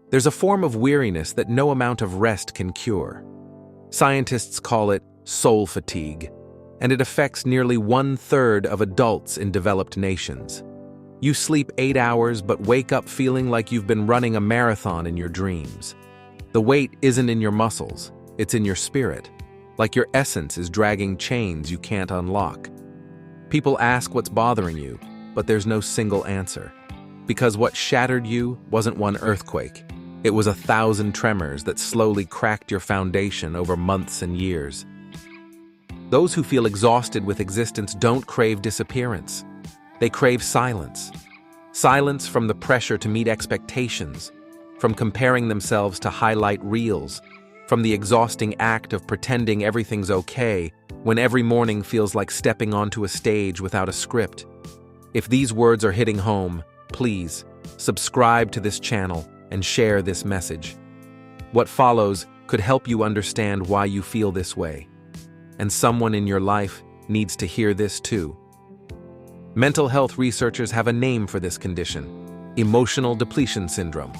There's a form of weariness that no amount of rest can cure. Scientists call it soul fatigue, and it affects nearly 1/3 of adults in developed nations. You sleep 8 hours but wake up feeling like you've been running a marathon in your dreams. The weight isn't in your muscles, it's in your spirit, like your essence is dragging chains you can't unlock. People ask what's bothering you, but there's no single answer. Because what shattered you wasn't one earthquake. It was 1,000 tremors that slowly cracked your foundation over months and years. Those who feel exhausted with existence don't crave disappearance. They crave silence. Silence from the pressure to meet expectations, from comparing themselves to highlight reels, from the exhausting act of pretending everything's okay when every morning feels like stepping onto a stage without a script. If these words are hitting home, please subscribe to this channel and share this message. What follows could help you understand why you feel this way. And someone in your life needs to hear this too. Mental health researchers have a name for this condition: emotional depletion syndrome.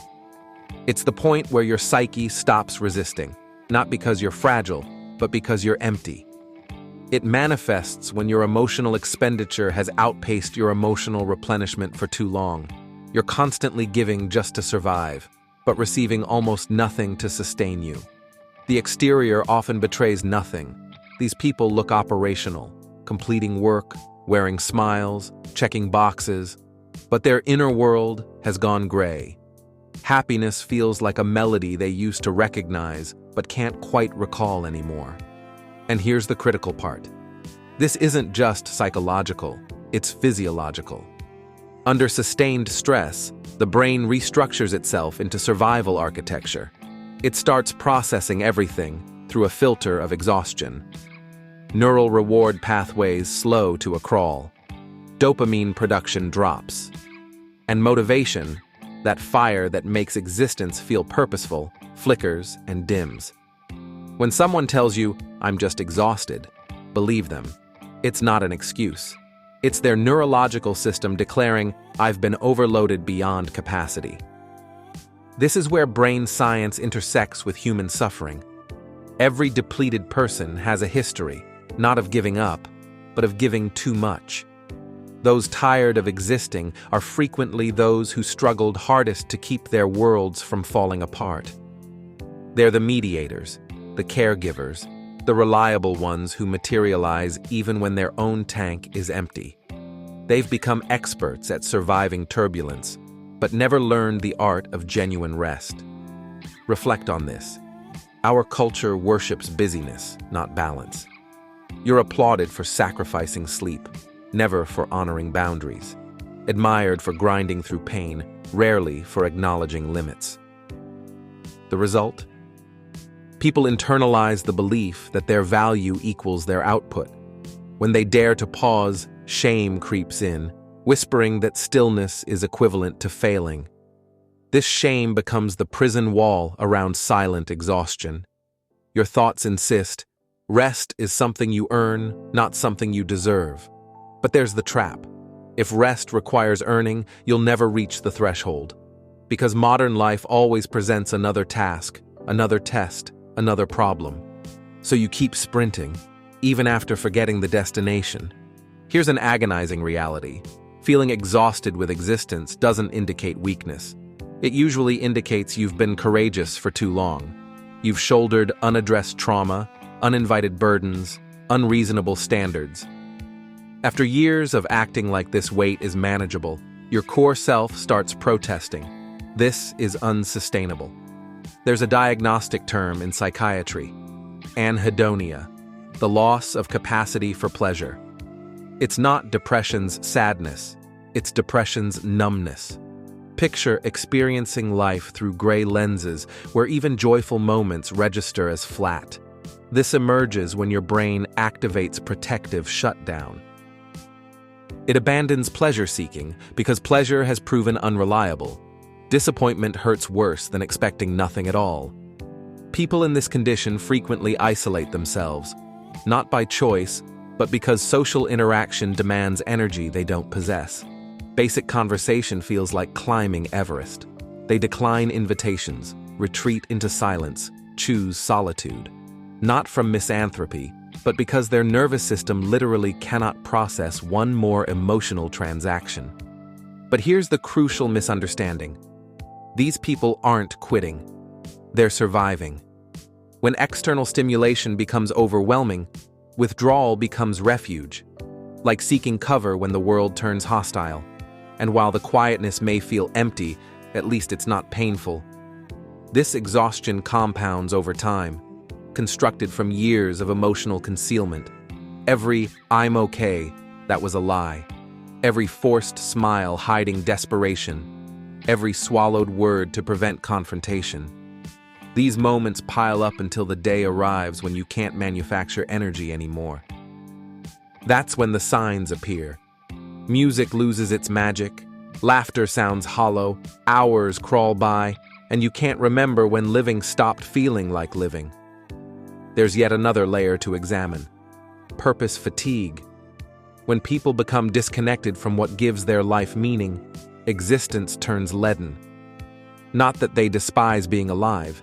It's the point where your psyche stops resisting, not because you're fragile, but because you're empty. It manifests when your emotional expenditure has outpaced your emotional replenishment for too long. You're constantly giving just to survive, but receiving almost nothing to sustain you. The exterior often betrays nothing. These people look operational, completing work, wearing smiles, checking boxes, but their inner world has gone gray. Happiness feels like a melody they used to recognize, but can't quite recall anymore. And here's the critical part. This isn't just psychological, it's physiological. Under sustained stress, the brain restructures itself into survival architecture. It starts processing everything through a filter of exhaustion. Neural reward pathways slow to a crawl. Dopamine production drops. And motivation, that fire that makes existence feel purposeful, flickers and dims. When someone tells you, "I'm just exhausted," believe them. It's not an excuse. It's their neurological system declaring, "I've been overloaded beyond capacity." This is where brain science intersects with human suffering. Every depleted person has a history, not of giving up, but of giving too much. Those tired of existing are frequently those who struggled hardest to keep their worlds from falling apart. They're the mediators, the caregivers, the reliable ones who materialize even when their own tank is empty. They've become experts at surviving turbulence, but never learned the art of genuine rest. Reflect on this. Our culture worships busyness, not balance. You're applauded for sacrificing sleep, never for honoring boundaries. Admired for grinding through pain, rarely for acknowledging limits. The result? People internalize the belief that their value equals their output. When they dare to pause, shame creeps in, whispering that stillness is equivalent to failing. This shame becomes the prison wall around silent exhaustion. Your thoughts insist, rest is something you earn, not something you deserve. But there's the trap. If rest requires earning, you'll never reach the threshold. Because modern life always presents another task, another test, another problem. So you keep sprinting, even after forgetting the destination. Here's an agonizing reality. Feeling exhausted with existence doesn't indicate weakness. It usually indicates you've been courageous for too long. You've shouldered unaddressed trauma, uninvited burdens, unreasonable standards. After years of acting like this weight is manageable, your core self starts protesting. This is unsustainable. There's a diagnostic term in psychiatry, anhedonia, the loss of capacity for pleasure. It's not depression's sadness, it's depression's numbness. Picture experiencing life through gray lenses where even joyful moments register as flat. This emerges when your brain activates protective shutdown. It abandons pleasure-seeking because pleasure has proven unreliable. Disappointment hurts worse than expecting nothing at all. People in this condition frequently isolate themselves, not by choice, but because social interaction demands energy they don't possess. Basic conversation feels like climbing Everest. They decline invitations, retreat into silence, choose solitude. Not from misanthropy, but because their nervous system literally cannot process one more emotional transaction. But here's the crucial misunderstanding. These people aren't quitting. They're surviving. When external stimulation becomes overwhelming, withdrawal becomes refuge, like seeking cover when the world turns hostile. And while the quietness may feel empty, at least it's not painful. This exhaustion compounds over time, constructed from years of emotional concealment. Every "I'm okay" that was a lie. Every forced smile hiding desperation. Every swallowed word to prevent confrontation. These moments pile up until the day arrives when you can't manufacture energy anymore. That's when the signs appear. Music loses its magic, laughter sounds hollow, hours crawl by, and you can't remember when living stopped feeling like living. There's yet another layer to examine. Purpose fatigue. When people become disconnected from what gives their life meaning, existence turns leaden. Not that they despise being alive.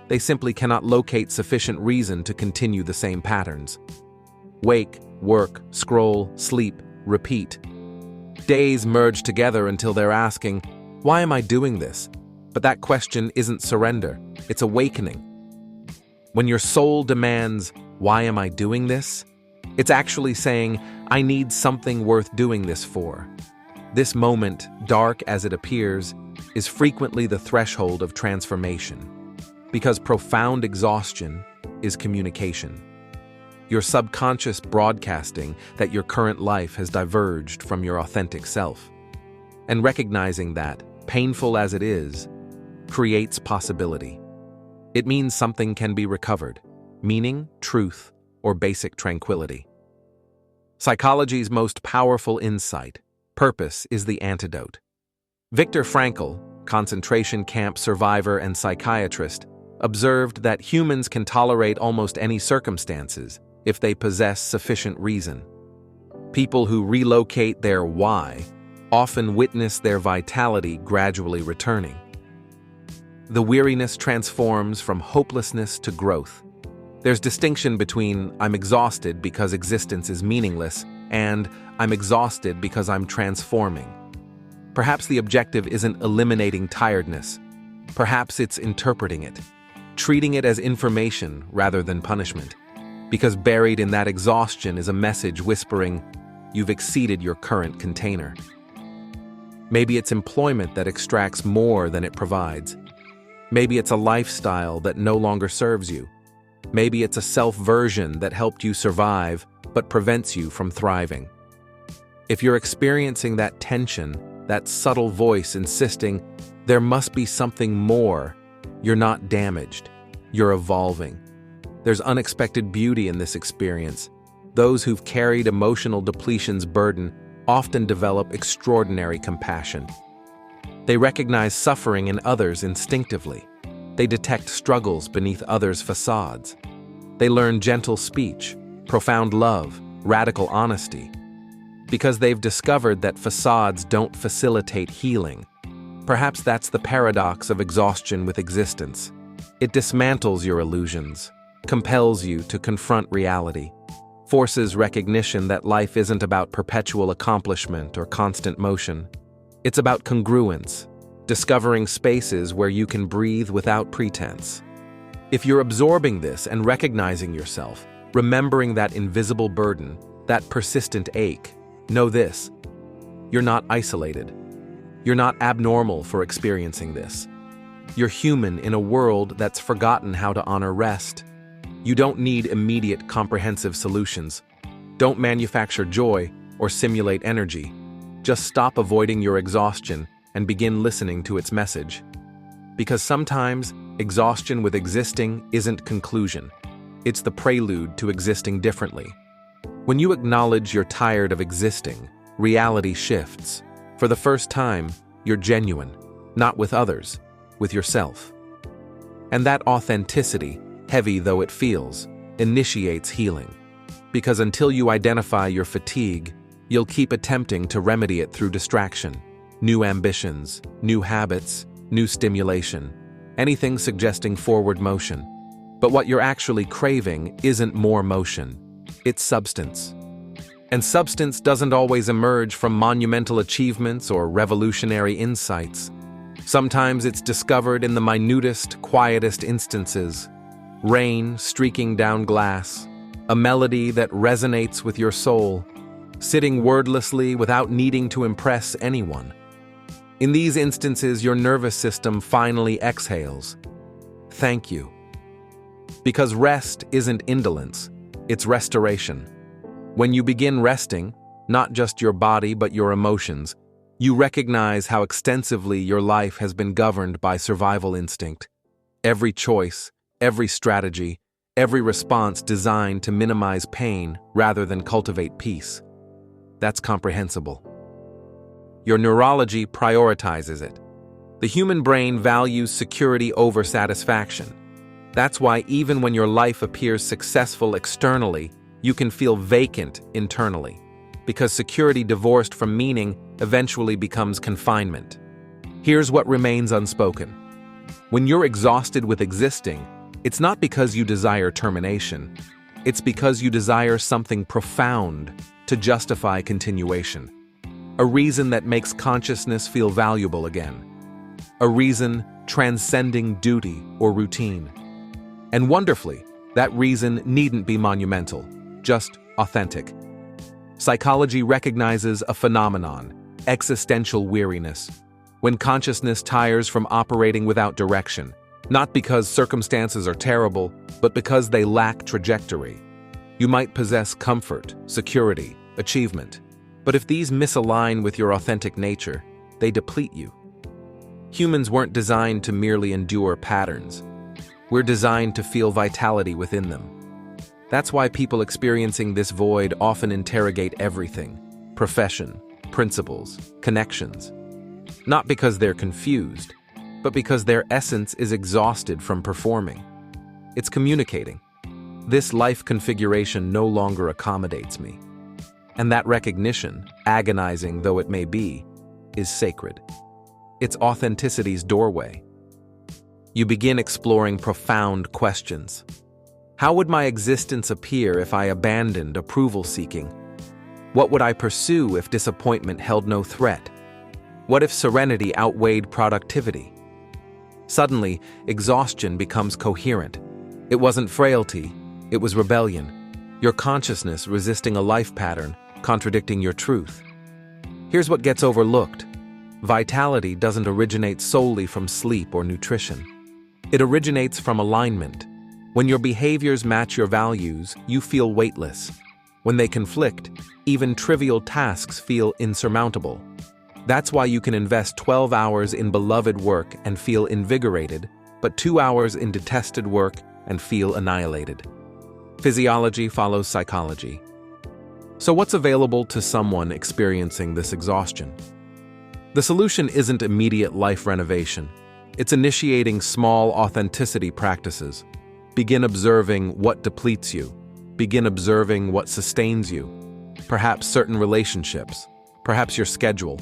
They simply cannot locate sufficient reason to continue the same patterns. Wake, work, scroll, sleep, repeat. Days merge together until they're asking, "Why am I doing this?" But that question isn't surrender, it's awakening. When your soul demands, "Why am I doing this?" it's actually saying, "I need something worth doing this for." This moment, dark as it appears, is frequently the threshold of transformation, because profound exhaustion is communication. Your subconscious broadcasting that your current life has diverged from your authentic self. And recognizing that, painful as it is, creates possibility. It means something can be recovered: meaning, truth, or basic tranquility. Psychology's most powerful insight: purpose is the antidote. Viktor Frankl, concentration camp survivor and psychiatrist, observed that humans can tolerate almost any circumstances if they possess sufficient reason. People who relocate their why often witness their vitality gradually returning. The weariness transforms from hopelessness to growth. There's distinction between "I'm exhausted because existence is meaningless" and "I'm exhausted because I'm transforming." Perhaps the objective isn't eliminating tiredness. Perhaps it's interpreting it, treating it as information rather than punishment. Because buried in that exhaustion is a message whispering, "You've exceeded your current container." Maybe it's employment that extracts more than it provides. Maybe it's a lifestyle that no longer serves you. Maybe it's a self-version that helped you survive but prevents you from thriving. If you're experiencing that tension, that subtle voice insisting, "There must be something more," you're not damaged. You're evolving. There's unexpected beauty in this experience. Those who've carried emotional depletion's burden often develop extraordinary compassion. They recognize suffering in others instinctively. They detect struggles beneath others' facades. They learn gentle speech, profound love, radical honesty. Because they've discovered that facades don't facilitate healing. Perhaps that's the paradox of exhaustion with existence. It dismantles your illusions, compels you to confront reality, forces recognition that life isn't about perpetual accomplishment or constant motion. It's about congruence, discovering spaces where you can breathe without pretense. If you're absorbing this and recognizing yourself, remembering that invisible burden, that persistent ache, know this: you're not isolated. You're not abnormal for experiencing this. You're human in a world that's forgotten how to honor rest. You don't need immediate, comprehensive solutions. Don't manufacture joy or simulate energy. Just stop avoiding your exhaustion and begin listening to its message. Because sometimes, exhaustion with existing isn't conclusion. It's the prelude to existing differently. When you acknowledge you're tired of existing, reality shifts. For the first time, you're genuine, not with others, with yourself. And that authenticity, heavy though it feels, initiates healing. Because until you identify your fatigue, you'll keep attempting to remedy it through distraction, new ambitions, new habits, new stimulation, anything suggesting forward motion. But what you're actually craving isn't more motion, it's substance. And substance doesn't always emerge from monumental achievements or revolutionary insights. Sometimes it's discovered in the minutest, quietest instances. Rain streaking down glass, a melody that resonates with your soul, sitting wordlessly without needing to impress anyone. In these instances, your nervous system finally exhales. Thank you. Because rest isn't indolence, it's restoration. When you begin resting, not just your body but your emotions, you recognize how extensively your life has been governed by survival instinct. Every choice, every strategy, every response designed to minimize pain rather than cultivate peace. That's comprehensible. Your neurology prioritizes it. The human brain values security over satisfaction. That's why even when your life appears successful externally, you can feel vacant internally, because security divorced from meaning eventually becomes confinement. Here's what remains unspoken. When you're exhausted with existing, it's not because you desire termination. It's because you desire something profound to justify continuation. A reason that makes consciousness feel valuable again. A reason transcending duty or routine. And wonderfully, that reason needn't be monumental, just authentic. Psychology recognizes a phenomenon, existential weariness, when consciousness tires from operating without direction, not because circumstances are terrible, but because they lack trajectory. You might possess comfort, security, achievement, but if these misalign with your authentic nature, they deplete you. Humans weren't designed to merely endure patterns. We're designed to feel vitality within them. That's why people experiencing this void often interrogate everything: profession, principles, connections. Not because they're confused, but because their essence is exhausted from performing. It's communicating. This life configuration no longer accommodates me. And that recognition, agonizing though it may be, is sacred. It's authenticity's doorway. You begin exploring profound questions. How would my existence appear if I abandoned approval-seeking? What would I pursue if disappointment held no threat? What if serenity outweighed productivity? Suddenly, exhaustion becomes coherent. It wasn't frailty, it was rebellion. Your consciousness resisting a life pattern, contradicting your truth. Here's what gets overlooked. Vitality doesn't originate solely from sleep or nutrition. It originates from alignment. When your behaviors match your values, you feel weightless. When they conflict, even trivial tasks feel insurmountable. That's why you can invest 12 hours in beloved work and feel invigorated, but 2 hours in detested work and feel annihilated. Physiology follows psychology. So what's available to someone experiencing this exhaustion? The solution isn't immediate life renovation. It's initiating small authenticity practices. Begin observing what depletes you. Begin observing what sustains you. Perhaps certain relationships. Perhaps your schedule.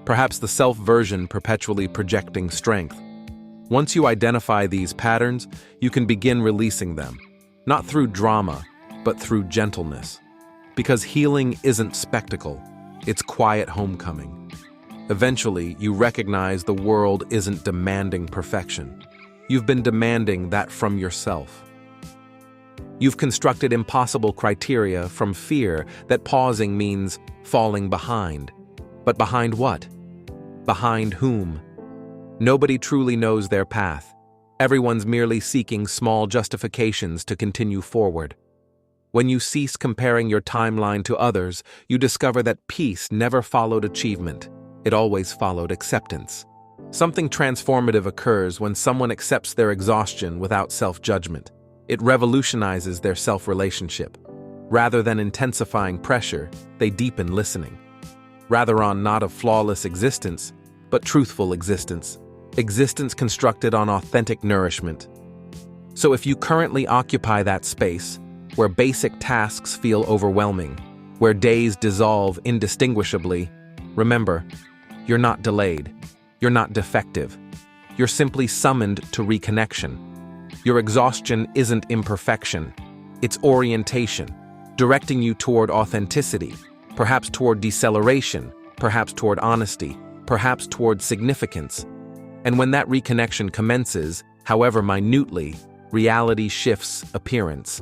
Perhaps the self-version perpetually projecting strength. Once you identify these patterns, you can begin releasing them. Not through drama, but through gentleness. Because healing isn't spectacle, it's quiet homecoming. Eventually, you recognize the world isn't demanding perfection. You've been demanding that from yourself. You've constructed impossible criteria from fear that pausing means falling behind. But behind what? Behind whom? Nobody truly knows their path. Everyone's merely seeking small justifications to continue forward. When you cease comparing your timeline to others, you discover that peace never followed achievement. It always followed acceptance. Something transformative occurs when someone accepts their exhaustion without self-judgment. It revolutionizes their self-relationship. Rather than intensifying pressure, they deepen listening. Rather on not a flawless existence, but truthful existence. Existence constructed on authentic nourishment. So if you currently occupy that space, where basic tasks feel overwhelming, where days dissolve indistinguishably, remember, you're not delayed. You're not defective. You're simply summoned to reconnection. Your exhaustion isn't imperfection. It's orientation, directing you toward authenticity, perhaps toward deceleration, perhaps toward honesty, perhaps toward significance. And when that reconnection commences, however minutely, reality shifts appearance.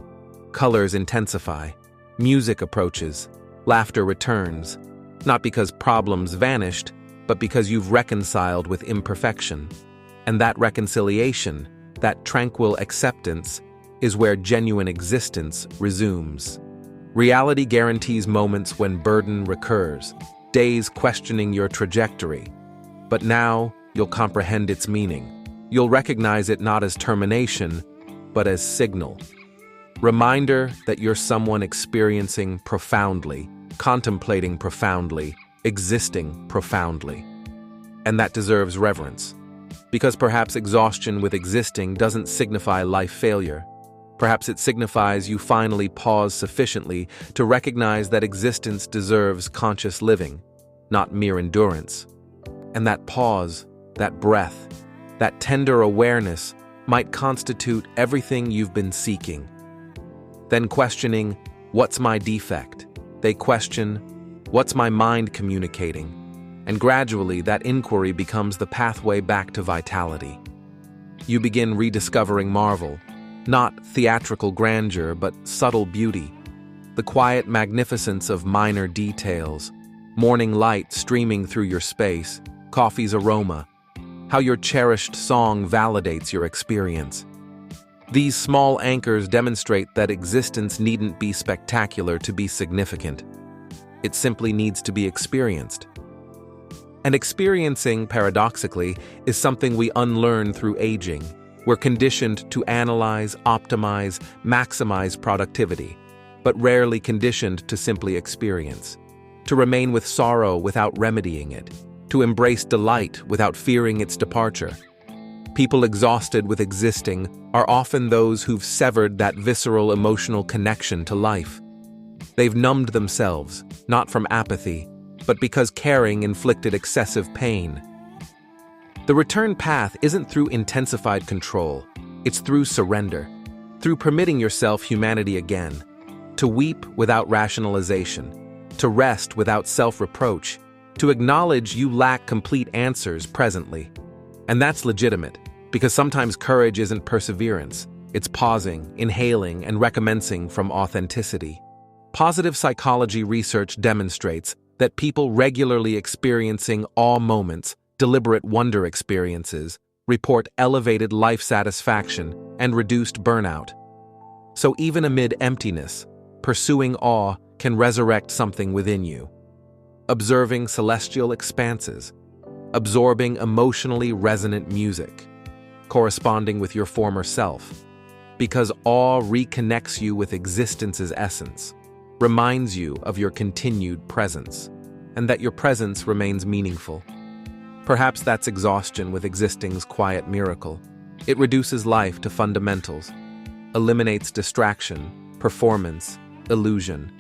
Colors intensify, music approaches, laughter returns, not because problems vanished, but because you've reconciled with imperfection. And that reconciliation, that tranquil acceptance, is where genuine existence resumes. Reality guarantees moments when burden recurs, days questioning your trajectory. But now, you'll comprehend its meaning. You'll recognize it not as termination, but as signal. Reminder that you're someone experiencing profoundly, contemplating profoundly, existing profoundly. And that deserves reverence. Because perhaps exhaustion with existing doesn't signify life failure. Perhaps it signifies you finally pause sufficiently to recognize that existence deserves conscious living, not mere endurance. And that pause, that breath, that tender awareness might constitute everything you've been seeking. Then questioning, what's my defect? They question, what's my mind communicating? And gradually that inquiry becomes the pathway back to vitality. You begin rediscovering marvel, not theatrical grandeur, but subtle beauty, the quiet magnificence of minor details, morning light streaming through your space, coffee's aroma, how your cherished song validates your experience. These small anchors demonstrate that existence needn't be spectacular to be significant. It simply needs to be experienced. And experiencing, paradoxically, is something we unlearn through aging. We're conditioned to analyze, optimize, maximize productivity, but rarely conditioned to simply experience, to remain with sorrow without remedying it, to embrace delight without fearing its departure. People exhausted with existing are often those who've severed that visceral emotional connection to life. They've numbed themselves, not from apathy, but because caring inflicted excessive pain. The return path isn't through intensified control, it's through surrender, through permitting yourself humanity again, to weep without rationalization, to rest without self-reproach, to acknowledge you lack complete answers presently. And that's legitimate, because sometimes courage isn't perseverance, it's pausing, inhaling, and recommencing from authenticity. Positive psychology research demonstrates that people regularly experiencing awe moments, deliberate wonder experiences, report elevated life satisfaction and reduced burnout. So even amid emptiness, pursuing awe can resurrect something within you. Observing celestial expanses, absorbing emotionally resonant music, corresponding with your former self, because awe reconnects you with existence's essence, reminds you of your continued presence, and that your presence remains meaningful. Perhaps that's exhaustion with existing's quiet miracle. It reduces life to fundamentals, eliminates distraction, performance, illusion,